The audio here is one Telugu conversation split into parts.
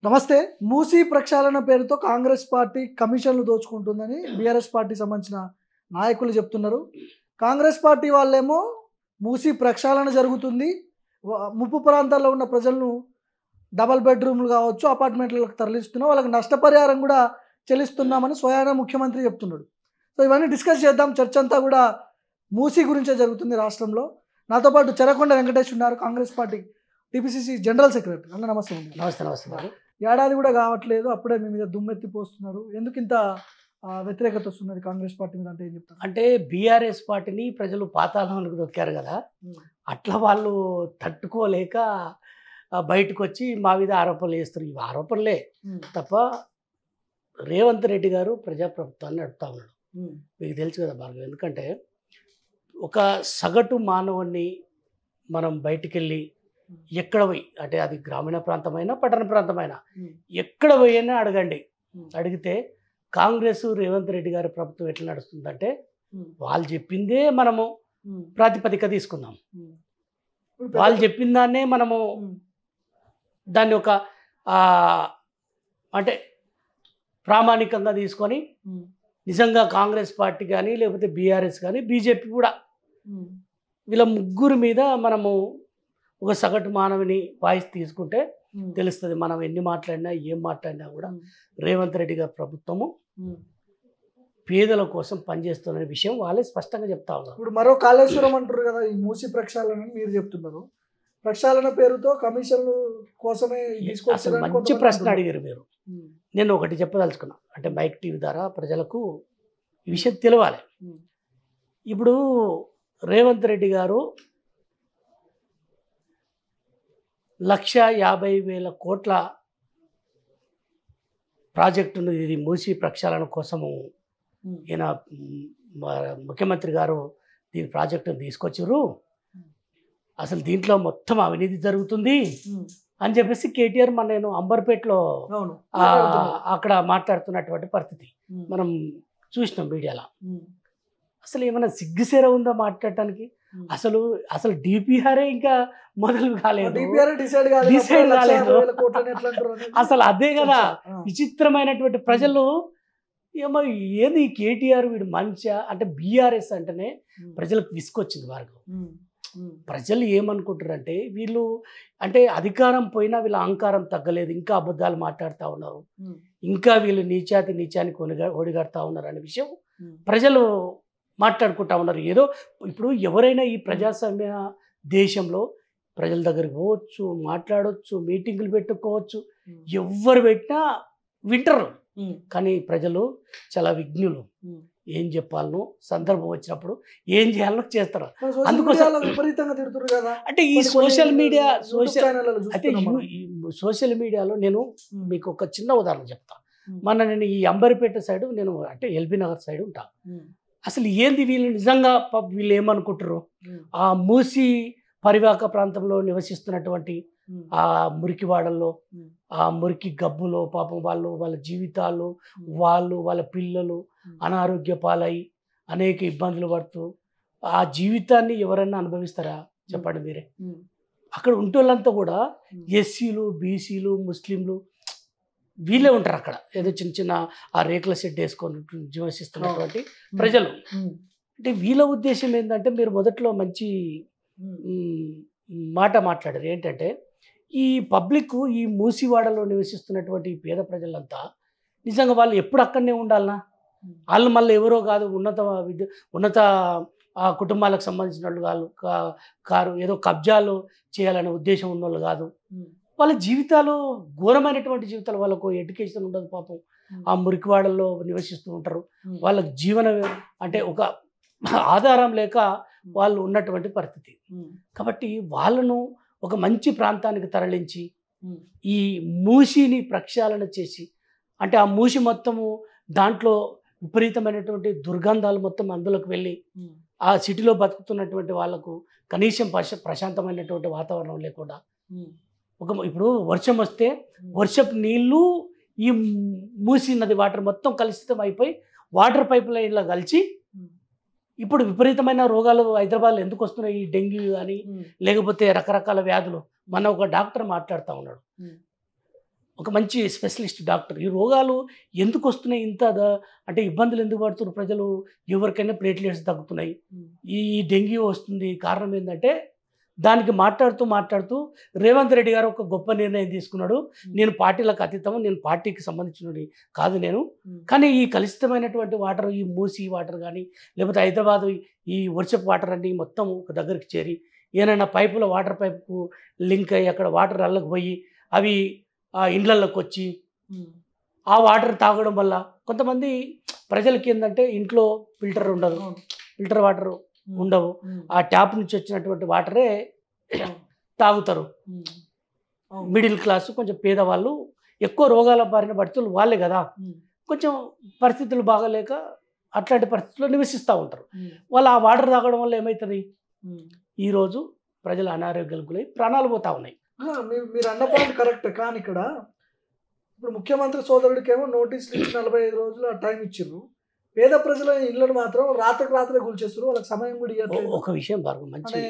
నమస్తే. మూసీ ప్రక్షాళన పేరుతో కాంగ్రెస్ పార్టీ కమిషన్లు దోచుకుంటుందని బీఆర్ఎస్ పార్టీ సంబంధించిన నాయకులు చెప్తున్నారు. కాంగ్రెస్ పార్టీ వాళ్ళేమో మూసీ ప్రక్షాళన జరుగుతుంది, ముప్పు ప్రాంతాల్లో ఉన్న ప్రజలను డబల్ బెడ్రూమ్లు కావచ్చు అపార్ట్మెంట్లకు తరలిస్తున్నాం, వాళ్ళకి నష్టపరిహారం కూడా చెల్లిస్తున్నామని స్వయాన ముఖ్యమంత్రి చెప్తున్నాడు. సో ఇవన్నీ డిస్కస్ చేద్దాం. చర్చ అంతా కూడా మూసీ గురించే జరుగుతుంది రాష్ట్రంలో. నాతో పాటు చెరకొండ వెంకటేష్ ఉన్నారు, Congress party TPCC general secretary. అన్న నమస్తే. నమస్తే. నమస్తే. ఏడాది కూడా కావట్లేదు, అప్పుడే మీ మీద దుమ్మెత్తి పోస్తున్నారు. ఎందుకు ఇంత వ్యతిరేకత వస్తున్నది కాంగ్రెస్ పార్టీ మీద అంటే ఏం చెప్తారు? అంటే బీఆర్ఎస్ పార్టీని ప్రజలు పాతాళానికి దొక్కారు కదా, అట్లా వాళ్ళు తట్టుకోలేక బయటకు వచ్చి మా మీద ఆరోపణలు చేస్తారు. ఇవి ఆరోపణలే తప్ప రేవంత్ రెడ్డి గారు ప్రజాప్రభుత్వాన్ని నడుపుతా ఉన్నాడు. మీకు తెలుసు కదా భార్గవ్. ఎందుకంటే ఒక సగటు మానవుణ్ణి మనం బయటికి వెళ్ళి ఎక్కడ పోయి, అంటే అది గ్రామీణ ప్రాంతమైనా పట్టణ ప్రాంతమైనా ఎక్కడ పోయినా అడగండి. అడిగితే కాంగ్రెస్ రేవంత్ రెడ్డి గారి ప్రభుత్వం ఎట్లా నడుస్తుందంటే వాళ్ళు చెప్పిందే మనము ప్రాతిపదిక తీసుకుందాం, వాళ్ళు చెప్పిన దాన్నే మనము దాన్ని ఒక అంటే ప్రామాణికంగా తీసుకొని నిజంగా కాంగ్రెస్ పార్టీ కానీ లేకపోతే బీఆర్ఎస్ కానీ బీజేపీ కూడా వీళ్ళ ముగ్గురు మీద మనము ఒక సగటు మానవుని వాయిస్ తీసుకుంటే తెలుస్తుంది. మనం ఎన్ని మాట్లాడినా ఏం మాట్లాడినా కూడా రేవంత్ రెడ్డి గారి ప్రభుత్వము పేదల కోసం పనిచేస్తున్న విషయం వాళ్ళే స్పష్టంగా చెప్తా ఉన్నారు. ఇప్పుడు మరో కాళేశ్వరం అంటారు కదా, ఈ మూసి ప్రక్షాళన మీరు చెప్తున్నారు. ప్రక్షాళన పేరుతో కమిషన్లు కోసమే అసలు మంచి ప్రశ్న అడిగారు మీరు. నేను ఒకటి చెప్పదలుచుకున్నా, అంటే మైక్ టీవీ ద్వారా ప్రజలకు ఈ విషయం తెలవాలి. ఇప్పుడు రేవంత్ రెడ్డి గారు 1,50,000 కోట్ల ప్రాజెక్టును, ఇది మూసి ప్రక్షాళన కోసము ఈయన ముఖ్యమంత్రి గారు దీని ప్రాజెక్టును తీసుకొచ్చారు, అసలు దీంట్లో మొత్తం అవినీతి జరుగుతుంది అని చెప్పేసి కేటీఆర్ నేను అంబర్పేటలో అక్కడ మాట్లాడుతున్నటువంటి పరిస్థితి మనం చూసినాం మీడియాలో. అసలు ఏమైనా సిగ్గుసేర ఉందా మాట్లాడటానికి? అసలు అసలు డిపిఆర్ఏ ఇంకా మొదలు కాలేదు, డిసైడ్ కాలేదు. అసలు అదే కదా విచిత్రమైనటువంటి. ప్రజలు ఏమో ఏది కేటీఆర్ వీడు మంచిగా అంటే బీఆర్ఎస్ అంటేనే ప్రజలకు విసుకొచ్చింది భార్గవ్. ప్రజలు ఏమనుకుంటారంటే వీళ్ళు అంటే అధికారం పోయినా వీళ్ళ అహంకారం తగ్గలేదు, ఇంకా అబద్ధాలు మాట్లాడుతూ ఉన్నారు, ఇంకా వీళ్ళు నీచానికి ఒడిగడుతూ ఉన్నారు అనే విషయం ప్రజలు మాట్లాడుకుంటా ఉన్నారు. ఏదో ఇప్పుడు ఎవరైనా ఈ ప్రజాస్వామ్య దేశంలో ప్రజల దగ్గరికి పోవచ్చు, మాట్లాడవచ్చు, మీటింగులు పెట్టుకోవచ్చు, ఎవరు పెట్టినా వింటారు. కానీ ప్రజలు చాలా విజ్ఞులు, ఏం చెప్పాలనో సందర్భం వచ్చినప్పుడు ఏం చేయాలనో చేస్తారు. అందుకోసం అంటే ఈ సోషల్ మీడియాలో నేను మీకు ఒక చిన్న ఉదాహరణ చెప్తా. నేను ఈ అంబర్పేట సైడ్, నేను అంటే ఎల్బీ నగర్ సైడ్ ఉంటా. అసలు ఏంది వీళ్ళు నిజంగా వీళ్ళు ఏమనుకుంటారు, ఆ మూసి పరివాహక ప్రాంతంలో నివసిస్తున్నటువంటి ఆ మురికివాడల్లో, ఆ మురికి గబ్బులో పాపం వాళ్ళ జీవితాలు, వాళ్ళ పిల్లలు అనారోగ్య పాలై అనేక ఇబ్బందులు పడుతూ ఆ జీవితాన్ని ఎవరైనా అనుభవిస్తారా చెప్పండి మీరే? అక్కడ ఉంటోళ్ళంతా కూడా ఎస్సీలు, బీసీలు, ముస్లింలు వీళ్ళే ఉంటారు అక్కడ. ఏదో చిన్న చిన్న ఆ రేకుల షెడ్ వేసుకొని నివసిస్తున్నటువంటి ప్రజలు. అంటే వీళ్ళ ఉద్దేశం ఏంటంటే, మీరు మొదట్లో మంచి మాట మాట్లాడారు. ఏంటంటే ఈ పబ్లిక్, ఈ మూసివాడలో నివసిస్తున్నటువంటి పేద ప్రజలంతా నిజంగా వాళ్ళు ఎప్పుడు అక్కడనే ఉండాలనా? వాళ్ళు మళ్ళీ ఎవరో కాదు, ఉన్నత కుటుంబాలకు సంబంధించిన వాళ్ళు కారు, ఏదో కబ్జాలు చేయాలనే ఉద్దేశం ఉన్న వాళ్ళు కాదు. వాళ్ళ జీవితాలు ఘోరమైనటువంటి జీవితాలు, వాళ్ళకు ఎడ్యుకేషన్ ఉండదు పాపం, ఆ మురికివాడల్లో నివసిస్తూ ఉంటారు. వాళ్ళ జీవన అంటే ఒక ఆధారం లేక వాళ్ళు ఉన్నటువంటి పరిస్థితి. కాబట్టి వాళ్ళను ఒక మంచి ప్రాంతానికి తరలించి ఈ మూసిని ప్రక్షాళన చేసి, అంటే ఆ మూసి మొత్తము దాంట్లో విపరీతమైనటువంటి దుర్గంధాలు మొత్తం అందులోకి వెళ్ళి ఆ సిటీలో బతుకుతున్నటువంటి వాళ్ళకు కనీసం ప్రశాంతమైనటువంటి వాతావరణం లేకుండా, ఇప్పుడు వర్షం వస్తే వర్షపు నీళ్ళు ఈ మూసి నది వాటర్ మొత్తం కలుషితం అయిపోయి వాటర్ పైప్ లైన్లో కలిసి ఇప్పుడు విపరీతమైన రోగాలు హైదరాబాద్లో ఎందుకు వస్తున్నాయి? ఈ డెంగ్యూ కానీ లేకపోతే రకరకాల వ్యాధులు. మన ఒక డాక్టర్ మాట్లాడుతూ ఉన్నాడు, ఒక మంచి స్పెషలిస్ట్ డాక్టర్ ఈ రోగాలు ఎందుకు వస్తున్నాయి ఇంత అంటే ఇబ్బందులు ఎందుకు పడుతున్నారు ప్రజలు, ఎవరికైనా ప్లేట్లెట్స్ తగ్గుతున్నాయి, ఈ డెంగ్యూ వస్తుంది, కారణం ఏంటంటే దానికి మాట్లాడుతూ రేవంత్ రెడ్డి గారు ఒక గొప్ప నిర్ణయం తీసుకున్నాడు. నేను పార్టీలకు అతీతము, నేను పార్టీకి సంబంధించినది కాదు నేను, కానీ ఈ కలుషితమైనటువంటి వాటర్, ఈ మూసి వాటర్ కానీ లేకపోతే హైదరాబాదు ఈ వర్షపు వాటర్ అన్ని మొత్తం ఒక దగ్గరికి చేరి ఏమైనా పైపులో వాటర్ పైపు లింక్ అయ్యి అక్కడ వాటర్ అల్లకి పోయి అవి ఆ ఇండ్లలోకి వచ్చి ఆ వాటర్ తాగడం వల్ల కొంతమంది ప్రజలకి ఏంటంటే ఇంట్లో ఫిల్టర్ ఉండదు, ఫిల్టర్ వాటర్ ఉండవు, ఆ ట్యాప్ నుంచి వచ్చినటువంటి వాటరే తాగుతారు. మిడిల్ క్లాస్ కొంచెం పేదవాళ్ళు ఎక్కువ రోగాల బారిన పడుతులు వాళ్ళే కదా, కొంచెం పరిస్థితులు బాగాలేక అట్లాంటి పరిస్థితుల్లో నివసిస్తూ ఉంటారు. వాళ్ళు ఆ వాటర్ తాగడం వల్ల ఏమవుతుంది, ఈరోజు ప్రజలు అనారోగ్యాలకు గురై ప్రాణాలు పోతా ఉన్నాయి. మీరు అన్న పాయింట్ కరెక్ట్. కానీ ఇక్కడ ఇప్పుడు ముఖ్యమంత్రి సోదరుడికేమో నోటీసులు ఇచ్చి 45 రోజులు టైం ఇచ్చిర్రు, పేద ప్రజల ఇళ్ళను మాత్రం రాత్రే కూల్చేస్తారు, వాళ్ళకి సమయం కూడా ఇవ్వట్లేదు. ఒక విషయం బాగా మంచి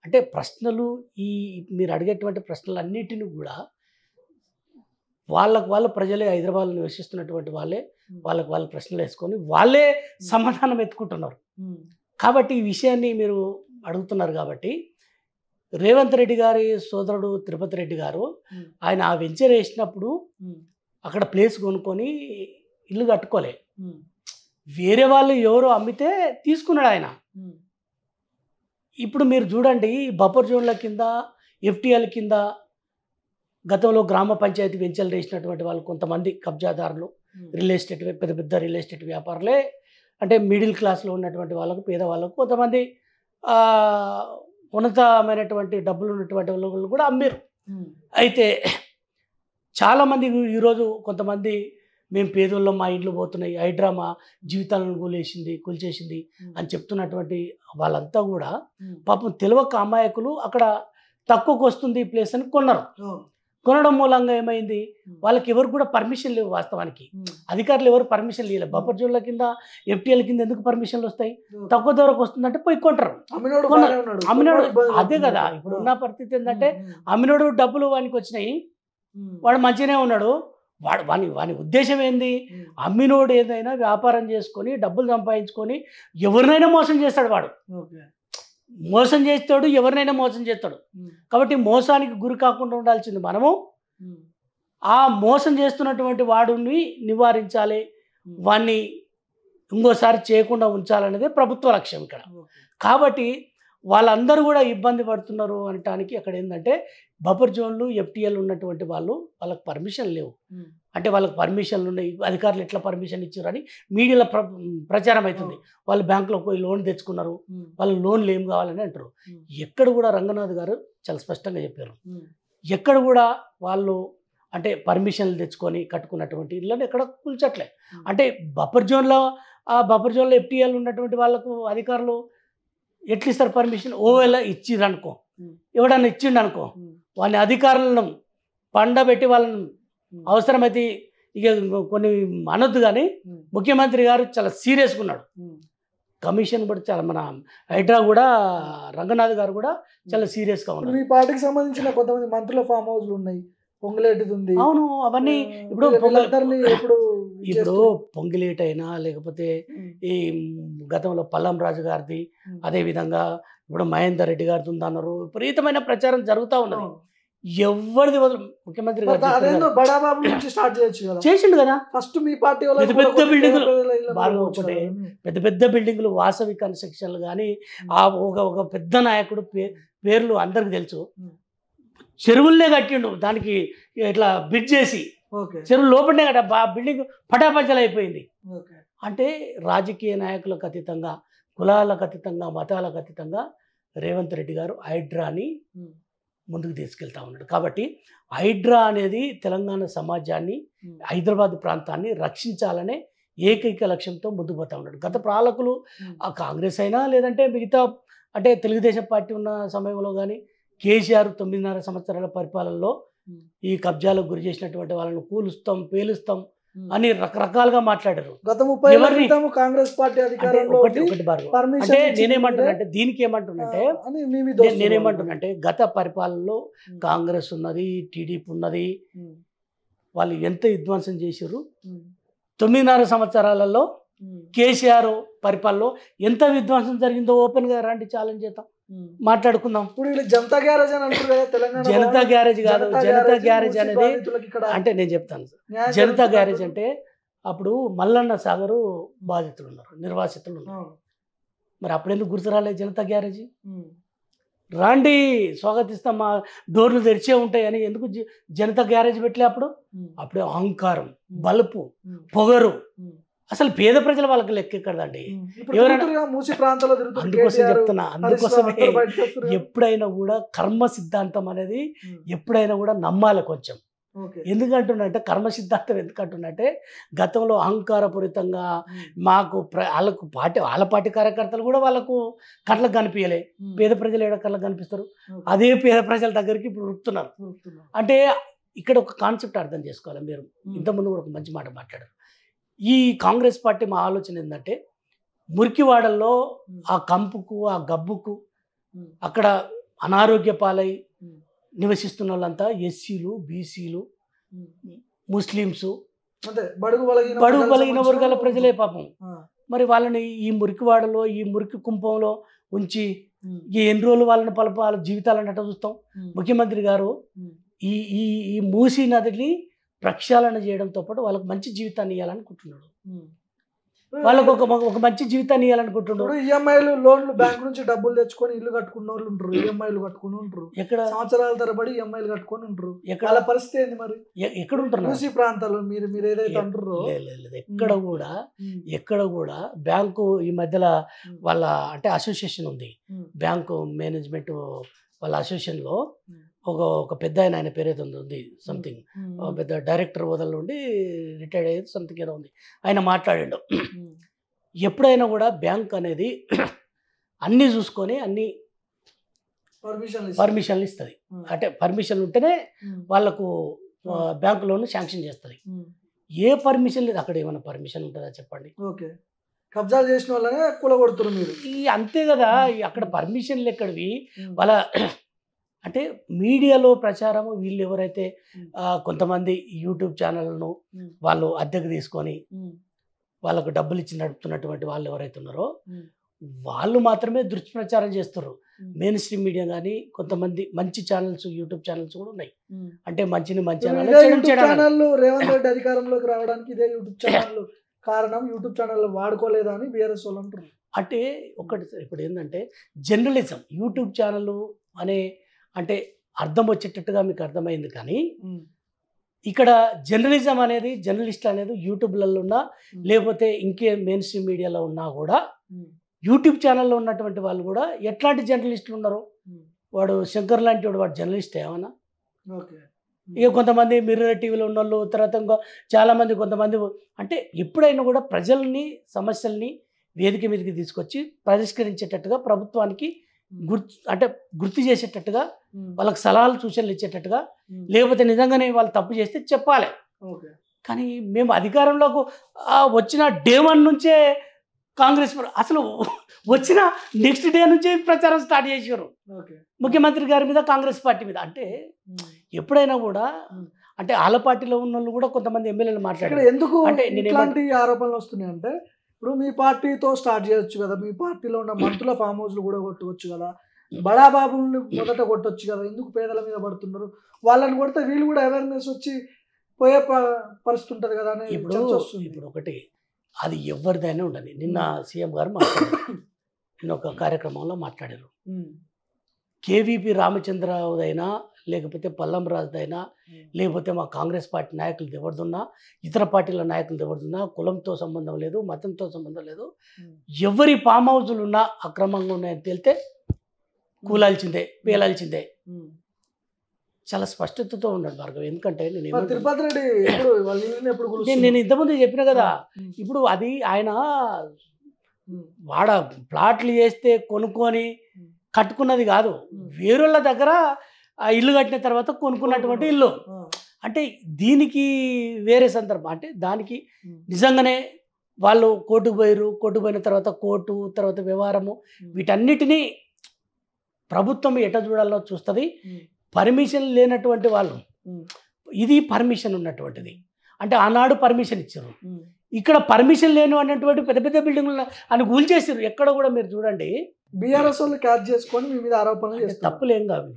అంటే ప్రశ్నలు ఈ మీరు అడిగేటువంటి ప్రశ్నలు అన్నిటిని కూడా వాళ్ళ ప్రజలే హైదరాబాద్లో నివసిస్తున్నటువంటి వాళ్ళ ప్రశ్నలు వేసుకొని వాళ్ళే సమాధానం ఎత్తుకుంటున్నారు. కాబట్టి ఈ విషయాన్ని మీరు అడుగుతున్నారు కాబట్టి రేవంత్ రెడ్డి గారి సోదరుడు తిరుపతి రెడ్డి గారు ఆయన ఆ వెంచర్ వేసినప్పుడు అక్కడ ప్లేస్ కొనుక్కొని ఇల్లు కట్టుకోలే, వేరే వాళ్ళు ఎవరో అమ్మితే తీసుకున్నాడు ఆయన. ఇప్పుడు మీరు చూడండి బఫర్ జోన్ల కింద ఎఫ్టీఎల్ కింద గతంలో గ్రామ పంచాయతీ వెంచర్లు వేసినటువంటి వాళ్ళు కొంతమంది కబ్జాదారులు, రియల్ ఎస్టేట్ పెద్ద రియల్ ఎస్టేట్ వ్యాపారులే, అంటే మిడిల్ క్లాస్లో ఉన్నటువంటి వాళ్ళకు పేదవాళ్ళకు కొంతమంది ఉన్నతమైనటువంటి డబ్బులు ఉన్నటువంటి వాళ్ళు కూడా అమ్మారు. అయితే చాలామంది ఈరోజు కొంతమంది మేము పేదోళ్ళం, మా ఇంట్లో పోతున్నాయి, హైడ్రా మా జీవితాలను కూల్చేసింది అని చెప్తున్నటువంటి వాళ్ళంతా కూడా పాపం తెలియక అమాయకులు అక్కడ తక్కువకు వస్తుంది ఈ ప్లేస్ అని కొన్నారు. కొనడం మూలంగా ఏమైంది, వాళ్ళకి ఎవరు కూడా పర్మిషన్ లేవు. వాస్తవానికి అధికారులు ఎవరు పర్మిషన్ లేవు. బఫర్ జోన్ల కింద ఎఫ్టీఎల్ కింద ఎందుకు పర్మిషన్లు వస్తాయి, తక్కువ ధరకు వస్తుందంటే పోయి కొంటారు. అమ్మినోడు అదే కదా ఇప్పుడు ఉన్న పరిస్థితి ఏంటంటే అమ్మినోడు డబ్బులు వానికి వచ్చినాయి, వాడు మంచిగానే ఉన్నాడు, వాని ఉద్దేశం ఏంది, అమ్మినోడు ఏదైనా వ్యాపారం చేసుకొని డబ్బులు సంపాదించుకొని ఎవరినైనా మోసం చేస్తాడు, వాడు మోసం చేస్తాడు, ఎవరినైనా మోసం చేస్తాడు. కాబట్టి మోసానికి గురి కాకుండా ఉండాల్సింది మనము, ఆ మోసం చేస్తున్నటువంటి వాడిని నివారించాలి, వాడిని ఇంకోసారి చేయకుండా ఉంచాలనేదే ప్రభుత్వ లక్ష్యం ఇక్కడ. కాబట్టి వాళ్ళందరూ కూడా ఇబ్బంది పడుతున్నారు అనటానికి అక్కడ ఏంటంటే బఫర్ జోన్లు ఎఫ్టీఎల్ ఉన్నటువంటి వాళ్ళకి పర్మిషన్ లేవు. అంటే వాళ్ళకి పర్మిషన్లు ఉన్నాయి, అధికారులు ఎట్లా పర్మిషన్ ఇచ్చారని మీడియాలో ప్రచారం అవుతుంది. వాళ్ళు బ్యాంకులో పోయి లోన్ తెచ్చుకున్నారు, వాళ్ళు లోన్లు ఏం కావాలని అంటారు. ఎక్కడ కూడా రంగనాథ్ గారు చాలా స్పష్టంగా చెప్పారు, ఎక్కడ కూడా వాళ్ళు అంటే పర్మిషన్లు తెచ్చుకొని కట్టుకున్నటువంటి ఇళ్ళని ఎక్కడ కూల్చట్లే. అంటే బఫర్ జోన్లో ఎఫ్టీఎల్ ఉన్నటువంటి వాళ్ళకు అధికారులు ఎట్లా ఇస్తారు పర్మిషన్, ఓవేళ ఇచ్చిర్రు అనుకో, ఎవడన్నా ఇచ్చిండు అనుకో, వాళ్ళని అధికారులను పండబెట్టి వాళ్ళని అవసరమైతే ఇక కొన్ని అనొద్దు, కానీ ముఖ్యమంత్రి గారు చాలా సీరియస్గా ఉన్నాడు. కమిషన్ కూడా చాలా మన హైడ్రా కూడా రంగనాథ్ గారు కూడా చాలా సీరియస్గా ఉన్నారు. ఈ పార్టీకి సంబంధించిన కొంతమంది మంత్రుల ఫామ్ హౌస్లు ఉన్నాయి, పొంగులేటిది ఉంది. అవును, అవన్నీ ఇప్పుడు పొంగిలేట్ అయినా లేకపోతే ఈ గతంలో పల్లం రాజు గారిది, అదేవిధంగా ఇప్పుడు మహేందర్ రెడ్డి గారిది ఉందన్నారు. విపరీతమైన ప్రచారం జరుగుతూ ఉన్నది. ఎవరిది ముఖ్యమంత్రి చేసిండు కదా ఫస్ట్ మీ పార్టీ పెద్ద బిల్డింగులు బాగా ఒకటే పెద్ద బిల్డింగులు వాసవి కన్స్ట్రక్షన్లు కానీ ఆ ఒక పెద్ద నాయకుడు పేర్లు అందరికి తెలుసు. చెరువులనే కట్టిండు, దానికి ఇట్లా బిడ్ చేసి చెరువు లోపలనే కట్ట బిల్డింగ్ పటాపంచలు అయిపోయింది. అంటే రాజకీయ నాయకులకు అతీతంగా, కులాలకు అతీతంగా, మతాలకు అతీతంగా రేవంత్ రెడ్డి గారు హైడ్రాని ముందుకు తీసుకెళ్తా ఉన్నాడు. కాబట్టి హైడ్రా అనేది తెలంగాణ సమాజాన్ని, హైదరాబాద్ ప్రాంతాన్ని రక్షించాలనే ఏకైక లక్ష్యంతో ముందుకు పోతా ఉన్నాడు. గత పాలకులు ఆ కాంగ్రెస్ అయినా లేదంటే మిగతా అంటే తెలుగుదేశం పార్టీ ఉన్న సమయంలో కానీ కేసీఆర్ 9.5 సంవత్సరాల పరిపాలనలో ఈ కబ్జాలకు గురి చేసినటువంటి వాళ్ళను కూలుస్తాం, పేలుస్తాం అని రకరకాలుగా మాట్లాడారు. గత 30 ఏళ్ల ఎవరిని? క్రితం కాంగ్రెస్ పార్టీ అంటే అధికారంలో ఒకటి ఉంది. ఒకటి భార్గవ్. పర్మిషన్ అంటే ఇచ్చింది నేనేమంటున్నానంటే దీనికి ఏమంటున్నంటే అని మీ మీద వస్తుంది. నేనేమంటున్నంటే గత పరిపాలనలో కాంగ్రెస్ ఉన్నది, టీడీపీ ఉన్నది, వాళ్ళు ఎంత విధ్వంసం చేశారు. 9.5 సంవత్సరాలలో కేసీఆర్ పరిపాలనలో ఎంత విధ్వంసం జరిగిందో ఓపెన్ గా రండి ఛాలెంజ్ చేద్దాం, మాట్లాడుకుందాం. ఇప్పుడు వీళ్ళు జనతా గ్యారేజ్ అని అంటారు కదా తెలంగాణ జనతా భవన్. గ్యారేజ్ కాదు, జనతా గ్యారేజ్ మూసి అనేది బాధితులకు ఇక్కడ అంటే నేను చెప్తాను సార్. న్యాయం జనతా జరుగుతుంది గ్యారేజ్ అంటారు. అంటే అప్పుడు మల్లన్న సాగరు బాధితులు ఉన్నారు, నిర్వాసితులు ఉన్నారు. అవును. మరి అప్పుడెందుకు గుర్తు రాలేదు జనతా గ్యారేజీ? ఉమ్. రాండి స్వాగతిస్తాం, మా డోర్లు తెరిచే ఉంటాయని ఎందుకు జనతా గ్యారేజ్ పెట్టలే? అప్పుడు ఉమ్. అప్పుడే అహంకారం, ఉమ్. బలుపు, ఉమ్. పొగరు, ఉమ్. అసలు పేద ప్రజల వాళ్ళకి లెక్క ఎక్కడదండి. ఉమ్. ఇప్పుడు ఎవరైనా- తిరుగుతురుగా మూసి ప్రాంతాల్లో తిరుగుతున్నారు. అందుకోసం కేటీఆర్, చెప్తున్నా, హరీష్ రావు అందుకోసమే అందరూ బయటకు వస్తున్నారు. ఎప్పుడైనా కూడా కర్మ సిద్ధాంతం అనేది ఉమ్. ఎప్పుడైనా కూడా నమ్మాలి కొంచెం. ఓకే. ఎందుకంటున్నంటే కర్మ సిద్ధాంతం ఎందుకంటున్నట్టే గతంలో అహంకారపూరితంగా ఉమ్. మాకు వాళ్ళకు వాళ్ళ పార్టీ కార్యకర్తలు కూడా వాళ్ళకు కళ్ళకు కనిపించలే. ఉమ్. పేద ప్రజలు ఏడ కళ్ళకు కనిపిస్తారు? ఓకే. అదే పేద ప్రజల దగ్గరికి ఇప్పుడు ఉరుకుతున్నారు. చూస్తున్నారు. అంటే ఇక్కడ ఒక కాన్సెప్ట్ అర్థం చేసుకోవాలి మీరు. ఉమ్. ఇంతకుముందు కూడా ఒక మంచి మాట మాట్లాడారు. ఈ కాంగ్రెస్ పార్టీ మా ఆలోచన ఏంటంటే మురికివాడల్లో ఆ కంపుకు, ఆ గబ్బుకు, ఉమ్. అక్కడ అనారోగ్య పాలై ఉమ్. నివసిస్తున్న వాళ్ళంతా ఎస్సీలు, బీసీలు, ఉమ్. ముస్లిమ్స్, అంతే బడుగు బలహీన వర్గాల ప్రజలే పాపం. ఆ. మరి వాళ్ళని ఈ మురికివాడలో, ఈ మురికి కుంపంలో ఉంచి ఉమ్. ఈ ఎన్ని రోజులు వాళ్ళని వాళ్ళ జీవితాలను అట్ట చూస్తాం. ఉమ్. ముఖ్యమంత్రి గారు ఉమ్. ఈ ఈ ఈ మూసీ నదిని ప్రక్షాళన చేయడంతో పాటు వాళ్ళకి మంచి జీవితాన్ని ఇవ్వాలనుకుంటున్నాడు. ఉమ్. వాళ్ళకు ఒక మంచి జీవితాన్ని ఇవ్వాలనుకుంటున్నాడు. ఇప్పుడు ఈఎంఐలు, లోన్లు, బ్యాంక్ నుంచి డబ్బులు తెచ్చుకొని ఇల్లు కట్టుకున్న వాళ్ళు ఉంటారు, ఈఎంఐలు కట్టుకుని ఉంటారు, ఎక్కడ సంవత్సరాల తరబడి ఈఎంఐలు కట్టుకొని ఉంటారు. ఎక్కడ వాళ్ళ పరిస్థితి ఏంది మరి? ఎక్కడ ఉంటున్నారు? మూసీ ప్రాంతాల్లో మీరు ఏదైతే అంటారో లేదు. ఎక్కడ కూడా బ్యాంకు ఈ మధ్యలో వాళ్ళ అంటే అసోసియేషన్ ఉంది, బ్యాంకు మేనేజ్మెంట్ వాళ్ళ అసోసియేషన్లో ఒక పెద్ద ఆయన పేరు ఏదో ఉంది, సంథింగ్ పెద్ద డైరెక్టర్ హోదాలో ఉండి రిటైర్డ్ అయ్యేది సంథింగ్ ఏదో ఉంది. ఆయన మాట్లాడాడు, ఎప్పుడైనా కూడా బ్యాంక్ అనేది అన్నీ చూసుకొని అన్ని పర్మిషన్లు ఇస్తుంది. అంటే పర్మిషన్ ఉంటేనే వాళ్ళకు బ్యాంకు లోన్ శాంక్షన్ చేస్తుంది. ఏ పర్మిషన్ లేదు, అక్కడ ఏమైనా పర్మిషన్ ఉంటుందా చెప్పండి? ఓకే, కబ్జాలు చేసిన వాళ్ళనే కూలగొడుతున్నారు మీరు. అంతే కదా, అక్కడ పర్మిషన్లు ఎక్కడివి? వాళ్ళ అంటే మీడియాలో ప్రచారం వీళ్ళు ఎవరైతే కొంతమంది యూట్యూబ్ ఛానల్ను వాళ్ళు అద్దెకు తీసుకొని వాళ్ళకు డబ్బులు ఇచ్చి నడుపుతున్నటువంటి వాళ్ళు ఎవరైతే ఉన్నారో వాళ్ళు మాత్రమే దుష్ప్రచారం చేస్తారు. మెయిన్ స్ట్రీమ్ మీడియా కానీ కొంతమంది మంచి ఛానల్స్, యూట్యూబ్ ఛానల్స్ కూడా ఉన్నాయి. అంటే మంచి ఛానల్ రేవంత్ రెడ్డి అధికారంలోకి రావడానికి ఇదే యూట్యూబ్ ఛానల్ కారణం. యూట్యూబ్ ఛానల్ వాడుకోలేదా అని బీఆర్ఎస్ వాళ్ళు అంటారు. అంటే ఒకటి ఇప్పుడు ఏంటంటే జర్నలిజం యూట్యూబ్ ఛానల్ అనే అంటే అర్థం వచ్చేటట్టుగా మీకు అర్థమైంది. కానీ ఇక్కడ జర్నలిజం అనేది, జర్నలిస్ట్ అనేది యూట్యూబ్లలో ఉన్నా లేకపోతే ఇంకే మెయిన్ స్ట్రీమ్ మీడియాలో ఉన్నా కూడా యూట్యూబ్ ఛానల్లో ఉన్నటువంటి వాళ్ళు కూడా ఎట్లాంటి జర్నలిస్టులు ఉన్నారు? వాడు శంకర్ లాంటి వాడు జర్నలిస్ట్ ఏమన్నా? ఇక కొంతమంది మిర్రర్ టీవీలో ఉన్న వాళ్ళు, తర్వాత ఇంకా చాలామంది కొంతమంది అంటే ఎప్పుడైనా కూడా ప్రజల్ని, సమస్యల్ని వేదిక మీదకి తీసుకొచ్చి పరిష్కరించేటట్టుగా ప్రభుత్వానికి గుర్తు చేసేటట్టుగా వాళ్ళకి సలహాలు, సూచనలు ఇచ్చేటట్టుగా, లేకపోతే నిజంగానే వాళ్ళు తప్పు చేస్తే చెప్పాలి. కానీ మేము అధికారంలోకి వచ్చిన డే 1 నుంచే కాంగ్రెస్ అసలు వచ్చిన నెక్స్ట్ డే నుంచే ప్రచారం స్టార్ట్ చేశారు ముఖ్యమంత్రి గారి మీద, కాంగ్రెస్ పార్టీ మీద. అంటే ఎప్పుడైనా కూడా అంటే వాళ్ళ పార్టీలో ఉన్న వాళ్ళు కూడా కొంతమంది ఎమ్మెల్యేలు మాట్లాడారు. ఎందుకు అంటే ఇట్లాంటి ఆరోపణలు వస్తున్నాయి అంటే, ఇప్పుడు మీ పార్టీతో స్టార్ట్ చేయొచ్చు కదా, మీ పార్టీలో ఉన్న మంత్రుల ఫామ్ హౌస్లు కూడా కొట్టవచ్చు కదా, బడాబాబుల్ని మొదట కొట్టొచ్చు కదా, ఎందుకు పేదల మీద పడుతున్నారు? వాళ్ళని కొడితే వీళ్ళు కూడా అవేర్నెస్ వచ్చి పోయే పరిస్థితి ఉంటుంది కదా అని ఇప్పుడు ఒకటి అది ఎవరిదైనా ఉండదు. నిన్న సీఎం గారు మాట్లాడారు, నిన్న ఒక కార్యక్రమంలో మాట్లాడారు. కేవీపీ రామచంద్రరావుదైనా లేకపోతే పల్లం రాజుదైనా లేకపోతే మా కాంగ్రెస్ పార్టీ నాయకులది ఎవరిదున్నా, ఇతర పార్టీల నాయకులది ఎవరిదున్నా కులంతో సంబంధం లేదు, మతంతో సంబంధం లేదు. ఎవరి ఫామ్ హౌజులు ఉన్నా అక్రమంగా ఉన్నాయని తేలితే కూలాల్సిందే, పేలాల్సిందే. చాలా స్పష్టతతో ఉన్నాడు భార్గవ్. ఎందుకంటే నేను ఇంతకుముందు చెప్పిన కదా, ఇప్పుడు అది ఆయన వాడ ప్లాట్లు చేస్తే కొనుక్కొని కట్టుకున్నది కాదు, వేరేళ్ళ దగ్గర ఆ ఇల్లు కట్టిన తర్వాత కొనుక్కున్నటువంటి ఇల్లు. అంటే దీనికి వేరే సందర్భం అంటే దానికి నిజంగానే వాళ్ళు కోర్టుకు పోయారు, కోర్టుకు పోయిన తర్వాత కోర్టు, తర్వాత వ్యవహారము, వీటన్నిటినీ ప్రభుత్వం ఎట చూడాలో చూస్తుంది. పర్మిషన్ లేనటువంటి వాళ్ళు, ఇది పర్మిషన్ ఉన్నటువంటిది. అంటే ఆనాడు పర్మిషన్ ఇచ్చారు, ఇక్కడ పర్మిషన్ లేని అన్నటువంటి పెద్ద పెద్ద బిల్డింగ్లు అని కూల్చేసారు. ఎక్కడ కూడా మీరు చూడండి బీఆర్ఎస్ వాళ్ళు క్యాచ్ చేసుకొని మీ మీద ఆరోపణలు చేస్తారు. తప్పులేం కాదు,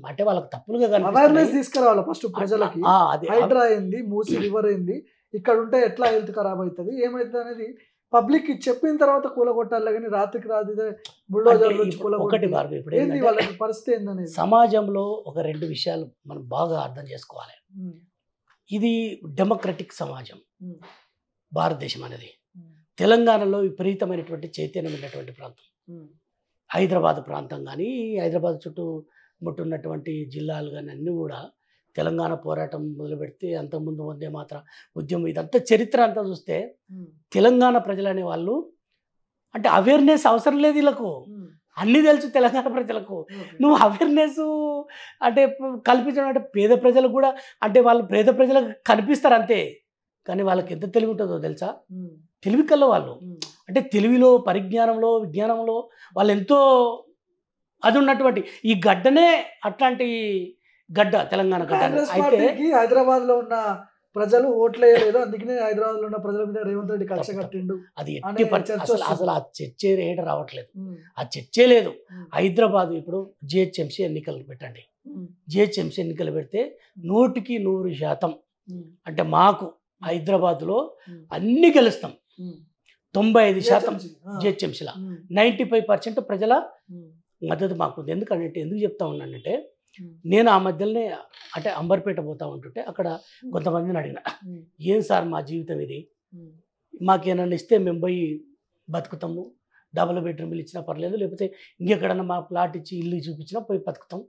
అంటే వాళ్ళకి తప్పులుగా అవేర్నెస్ తీసుకురావాలి ఫస్ట్ ప్రజలకి. అది హైడ్రా అయింది, మూసి రివర్ అయింది, ఇక్కడ ఉంటే ఎట్లా హెల్త్ ఖరాబ్ అవుతుంది, ఏమైతుంది అనేది పబ్లిక్ కి చెప్పిన తర్వాత కూలగొట్టాలి. కానీ రాత్రికి రాత్రి బుల్డోజర్లు వచ్చి ఒకటి ఏంది వాళ్ళకి పరిస్థితి ఏందనేది. సమాజంలో ఒక రెండు విషయాలు మనం బాగా అర్థం చేసుకోవాలి. ఇది డెమోక్రటిక్ సమాజం భారతదేశం అనేది. తెలంగాణలో విపరీతమైనటువంటి చైతన్యం ఉన్నటువంటి ప్రాంతం. హైదరాబాద్ ప్రాంతం కానీ, హైదరాబాద్ చుట్టూ ముట్టున్నటువంటి జిల్లాలు కానీ అన్నీ కూడా తెలంగాణ పోరాటం మొదలు పెడితే అంతకుముందు వందే మాత్రం ఉద్యమం, ఇదంతా చరిత్ర అంతా చూస్తే తెలంగాణ ప్రజలు అనే వాళ్ళు అంటే అవేర్నెస్ అవసరం లేదు వీళ్ళకు, అన్నీ తెలుసు తెలంగాణ ప్రజలకు. నువ్వు అవేర్నెస్ అంటే కల్పించడం అంటే పేద ప్రజలకు కూడా, అంటే వాళ్ళు పేద ప్రజలకు కనిపిస్తారు అంతే, కానీ వాళ్ళకి ఎంత తెలివి ఉంటుందో తెలుసా? తెలివి కల్లా వాళ్ళు, అంటే తెలివిలో, పరిజ్ఞానంలో, విజ్ఞానంలో వాళ్ళు ఎంతో అది ఉన్నటువంటి ఈ గడ్డనే అట్లాంటి గడ్డ, తెలంగాణ గడ్డ. అయితే హైదరాబాద్ లో ఉన్న ప్రజలు ఓట్లేయలేదు, అందుకనే హైదరాబాద్ లో ఉన్న ప్రజల మీద రేవంత్ రెడ్డి కక్ష కట్టిండు. అది ఎట్టి అసలు ఆ చర్చే రేట రావట్లేదు, ఆ చర్చే లేదు. హైదరాబాద్ ఇప్పుడు జిహెచ్ఎంసీ ఎన్నికలు పెట్టండి, జిహెచ్ఎంసీ ఎన్నికలు పెడితే 100% అంటే మాకు హైదరాబాద్లో అన్ని గెలుస్తాం. 95% జిహెచ్ఎంసీలో 95% ప్రజల మద్దతు మాకుంది. ఎందుకు చెప్తా ఉన్నానంటే, నేను ఆ మధ్యలోనే అంటే అంబర్పేట పోతా ఉంటుంటే అక్కడ కొంతమందిని అడిగిన, ఏం సార్ మా జీవితం ఇది, మాకేమన్నా ఇస్తే మేము పోయి బతుకుతాము, డబుల్ బెడ్రూమ్లు ఇచ్చినా పర్లేదు, లేకపోతే ఇంకెక్కడన్నా మా ప్లాట్ ఇచ్చి ఇల్లు చూపించినా పోయి బతుకుతాం.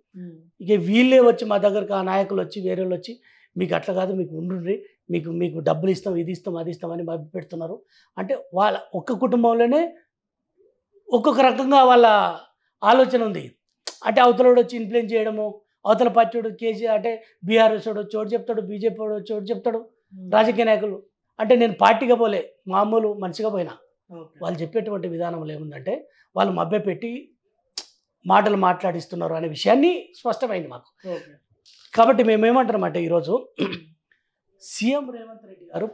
ఇక వీళ్ళే వచ్చి మా దగ్గరకు ఆ నాయకులు వచ్చి వేరే వాళ్ళు వచ్చి మీకు అట్లా కాదు, మీకు ఉండ్రి, మీకు డబ్బులు ఇస్తాం, ఇది ఇస్తాం, అది ఇస్తామని మభ్య పెడుతున్నారు. అంటే వాళ్ళ ఒక్క కుటుంబంలోనే ఒక్కొక్క రకంగా వాళ్ళ ఆలోచన ఉంది. అంటే అవతలడు వచ్చి ఇన్ఫ్లుయెన్స్ చేయడము, అవతల పార్టీ వాడు కేసీఆర్ అంటే బీఆర్ఎస్ వాడు చోటు చెప్తాడు, బీజేపీ వాడు చోటు చెప్తాడు, రాజకీయ నాయకులు. అంటే నేను పార్టీగా పోలే, మామూలు మనిషిగా పోయినా. వాళ్ళు చెప్పేటువంటి విధానంలో ఏముందంటే వాళ్ళు మభ్యపెట్టి మాటలు మాట్లాడిస్తున్నారు అనే విషయాన్ని స్పష్టమైంది మాకు. కాబట్టి మేమేమంటామంటే ఈరోజు సీఎం రేవంత్ రెడ్డి గారు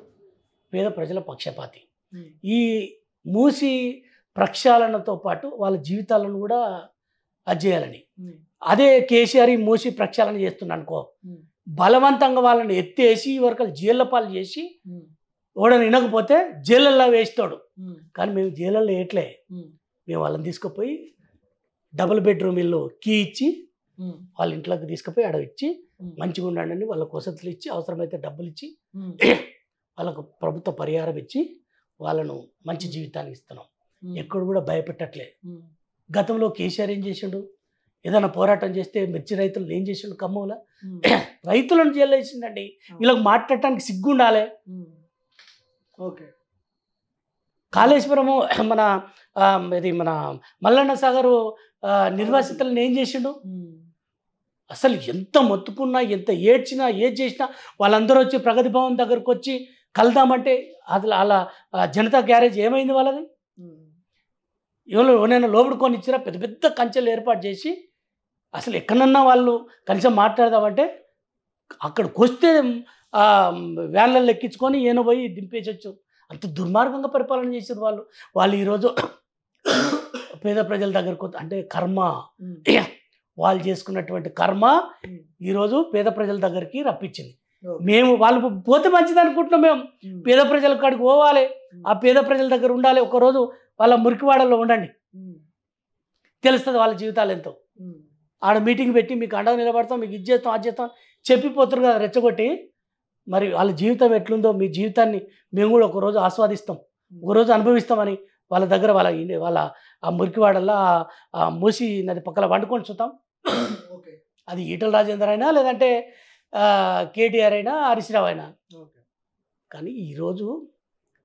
పేద ప్రజల పక్షపాతి. ఈ మూసి ప్రక్షాళనతో పాటు వాళ్ళ జీవితాలను కూడా అది చేయాలని, అదే కేసీఆర్ ఈ మూసి ప్రక్షాళన చేస్తున్నాడు అనుకో, బలవంతంగా వాళ్ళని ఎత్తేసి వరకు జైళ్ళ పాలు చేసి ఓడని వినకపోతే జైళ్ళల్లో వేస్తాడు. కానీ మేము జైళ్ళల్లో వేయట్లే, మేము వాళ్ళని తీసుకుపోయి డబుల్ బెడ్రూమ్ ఇల్లు కీ ఇచ్చి వాళ్ళ ఇంట్లోకి తీసుకుపోయి అడవిచ్చి మంచిగా ఉండండి, వాళ్ళ వసతులు ఇచ్చి, అవసరమైతే డబ్బులు ఇచ్చి, వాళ్ళకు ప్రభుత్వ పరిహారం ఇచ్చి వాళ్ళను మంచి జీవితాన్ని ఇస్తున్నాం. ఎక్కడ కూడా భయపెట్టట్లే. గతంలో కేసీఆర్ ఏం చేసిండు, ఏదైనా పోరాటం చేస్తే మిర్చి రైతులను ఏం చేసిండు, ఖమ్మంలో రైతులను జైల్లో వేసిండండి. వీళ్ళకి మాట్లాడటానికి సిగ్గు ఉండాలి. ఓకే, కాళేశ్వరము మన ఇది మన మల్లన్న సాగరు నిర్వాసితులను ఏం చేసిండు, అసలు ఎంత మొత్తుకున్నా, ఎంత ఏడ్చినా, ఏది చేసినా వాళ్ళందరూ వచ్చి ప్రగతి భవన్ దగ్గరకు వచ్చి కలుద్దామంటే అసలు అలా జనతా గ్యారేజ్ ఏమైంది వాళ్ళది? ఎవరైనా లోపల కొని ఇచ్చినా పెద్ద పెద్ద కంచెలు ఏర్పాటు చేసి అసలు ఎక్కడన్నా వాళ్ళు కనీసం మాట్లాడదామంటే అక్కడికి వస్తే వ్యాన్లలో ఎక్కించుకొని ఏనో పోయి దింపేసొచ్చు. అంత దుర్మార్గంగా పరిపాలన చేసారు వాళ్ళు. ఈరోజు పేద ప్రజల దగ్గరకు అంటే కర్మ, వాళ్ళు చేసుకున్నటువంటి కర్మ ఈరోజు పేద ప్రజల దగ్గరికి రప్పించింది. మేము వాళ్ళు పోతే మంచిది అనుకుంటున్నాం. మేము పేద ప్రజల కాడికి పోవాలి, ఆ పేద ప్రజల దగ్గర ఉండాలి. ఒకరోజు వాళ్ళ మురికివాడల్లో ఉండండి, తెలుస్తుంది వాళ్ళ జీవితాలు ఎంతో. ఆడ మీటింగ్ పెట్టి మీకు అండగా నిలబడతాం, మీకు ఇది చేస్తాం, అది చేస్తాం చెప్పిపోతారు కదా రెచ్చగొట్టి. మరి వాళ్ళ జీవితం ఎట్లుందో మీ జీవితాన్ని మేము కూడా ఒకరోజు ఆస్వాదిస్తాం, ఒకరోజు అనుభవిస్తామని వాళ్ళ దగ్గర వాళ్ళ ఆ మురికివాడల్లో ఆ మూసి నది పక్కన వండుకొని చూద్దాం. అది ఈటల రాజేందర్ అయినా, లేదంటే కేటీఆర్ అయినా, హరీష్ రావు అయినా. కానీ ఈరోజు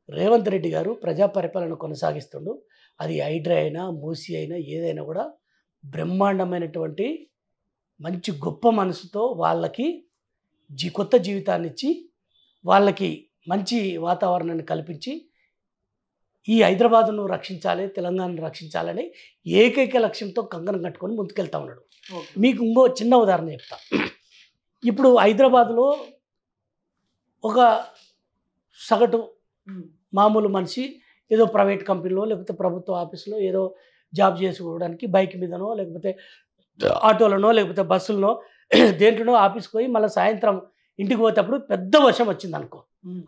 రేవంత్ రెడ్డి గారు ప్రజా పరిపాలన కొనసాగిస్తుండు. అది హైడ్రా అయినా, మూసి అయినా, ఏదైనా కూడా బ్రహ్మాండమైనటువంటి మంచి గొప్ప మనసుతో వాళ్ళకి కొత్త జీవితాన్ని ఇచ్చి వాళ్ళకి మంచి వాతావరణాన్ని కల్పించి ఈ హైదరాబాద్ను రక్షించాలి, తెలంగాణను రక్షించాలని ఏకైక లక్ష్యంతో కంకణం కట్టుకొని ముందుకెళ్తా ఉన్నాడు. మీకు ఇంకో చిన్న ఉదాహరణ చెప్తా. ఇప్పుడు హైదరాబాద్లో ఒక సగటు మామూలు మనిషి ఏదో ప్రైవేట్ కంపెనీలో లేకపోతే ప్రభుత్వ ఆఫీసులో ఏదో జాబ్ చేసుకోవడానికి బైక్ మీదనో లేకపోతే ఆటోలనో లేకపోతే బస్సులనో దేంట్లోనో ఆఫీస్కి పోయి మళ్ళీ సాయంత్రం ఇంటికి పోతేప్పుడు పెద్ద వర్షం వచ్చింది అనుకో,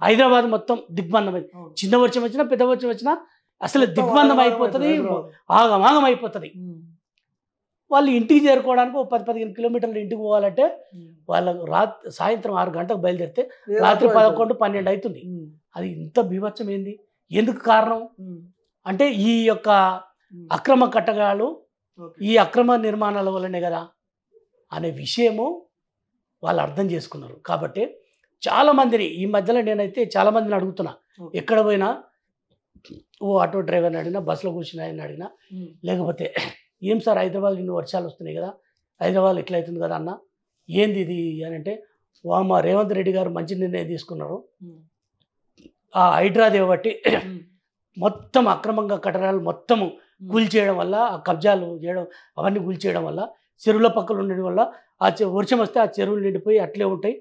హైదరాబాద్ మొత్తం దిగ్బంధమైంది. చిన్న వర్షం వచ్చినా పెద్ద వర్షం వచ్చినా అసలు దిగ్బంధం అయిపోతుంది, ఆగమాగం అయిపోతుంది. వాళ్ళు ఇంటికి చేరుకోవడానికి ఒక 10-15 కిలోమీటర్లు ఇంటికి పోవాలంటే వాళ్ళకు సాయంత్రం 6 గంటలకు బయలుదేరితే రాత్రి 11-12 అవుతుంది. అది ఇంత బీభత్సం ఏంది? ఎందుకు కారణం అంటే ఈ యొక్క అక్రమ కట్టడాలు, ఈ అక్రమ నిర్మాణాల వల్లనే కదా అనే విషయము వాళ్ళు అర్థం చేసుకున్నారు. కాబట్టి చాలామందిని ఈ మధ్యలో నేనైతే చాలామందిని అడుగుతున్నా, ఎక్కడ పోయినా ఓ ఆటో డ్రైవర్ని అడిగినా, బస్సులో కూర్చుని ఆయన అడిగినా, లేకపోతే ఏం సార్ హైదరాబాద్ ఇన్ని వర్షాలు వస్తున్నాయి కదా, హైదరాబాద్ ఎట్లా అవుతుంది కదా అన్న, ఏంది ఇది అని అంటే, మా రేవంత్ రెడ్డి గారు మంచి నిర్ణయం తీసుకున్నారు. ఆ హైడ్రాదేవి బట్టి మొత్తం అక్రమంగా కట్టడాలు మొత్తము కూల్చేయడం వల్ల, ఆ కబ్జాలు చేయడం అవన్నీ కూల్చేయడం వల్ల, చెరువుల పక్కన ఉండడం వల్ల ఆ వర్షం వస్తే ఆ చెరువులు నిండిపోయి అట్లే ఉంటాయి,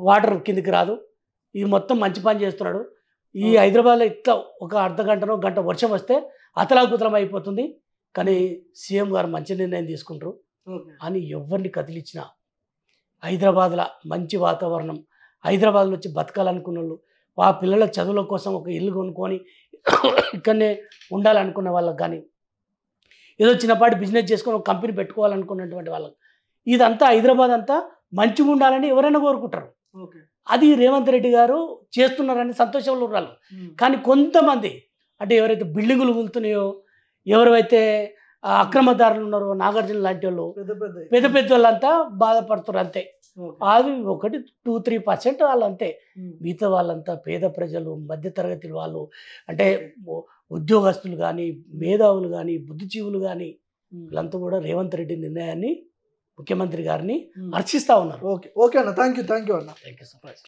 వాటర్ కిందికి రాదు. ఇది మొత్తం మంచి పని చేస్తున్నాడు. ఈ హైదరాబాద్లో ఇట్లా ఒక అర్ధ గంటనో గంట వర్షం వస్తే అతలాకుతలం అయిపోతుంది, కానీ సీఎం గారు మంచి నిర్ణయం తీసుకుంటారు అని ఎవరిని కదిలిచ్చినా హైదరాబాద్లో మంచి వాతావరణం, హైదరాబాద్లో వచ్చి బతకాలనుకున్న వాళ్ళు, ఆ పిల్లల చదువుల కోసం ఒక ఇల్లు కొనుక్కొని ఇక్కడనే ఉండాలనుకున్న వాళ్ళకి, కానీ ఏదో చిన్నపాటి బిజినెస్ చేసుకొని ఒక కంపెనీ పెట్టుకోవాలనుకున్నటువంటి వాళ్ళకి, ఇదంతా హైదరాబాద్ అంతా మంచిగా ఉండాలని ఎవరైనా కోరుకుంటారు. అది రేవంత్ రెడ్డి గారు చేస్తున్నారని సంతోషంలో ఉన్నారు. కానీ కొంతమంది అంటే ఎవరైతే బిల్డింగులు కూలుతున్నాయో, ఎవరైతే అక్రమదారులు ఉన్నారో, నాగార్జున లాంటి వాళ్ళు, పెద్ద పెద్ద వాళ్ళంతా బాధపడుతున్నారు అంతే. అది 1-3% వాళ్ళు అంతే. మిగతా వాళ్ళంతా పేద ప్రజలు, మధ్యతరగతి వాళ్ళు, అంటే ఉద్యోగస్తులు కానీ, మేధావులు కానీ, బుద్ధిజీవులు కానీ, వీళ్ళంతా కూడా రేవంత్ రెడ్డి నిర్ణయాన్ని, ముఖ్యమంత్రి గారిని హర్షిస్తూ ఉన్నారు. ఓకే అన్న, థ్యాంక్ యూ అన్న. Thank you so much.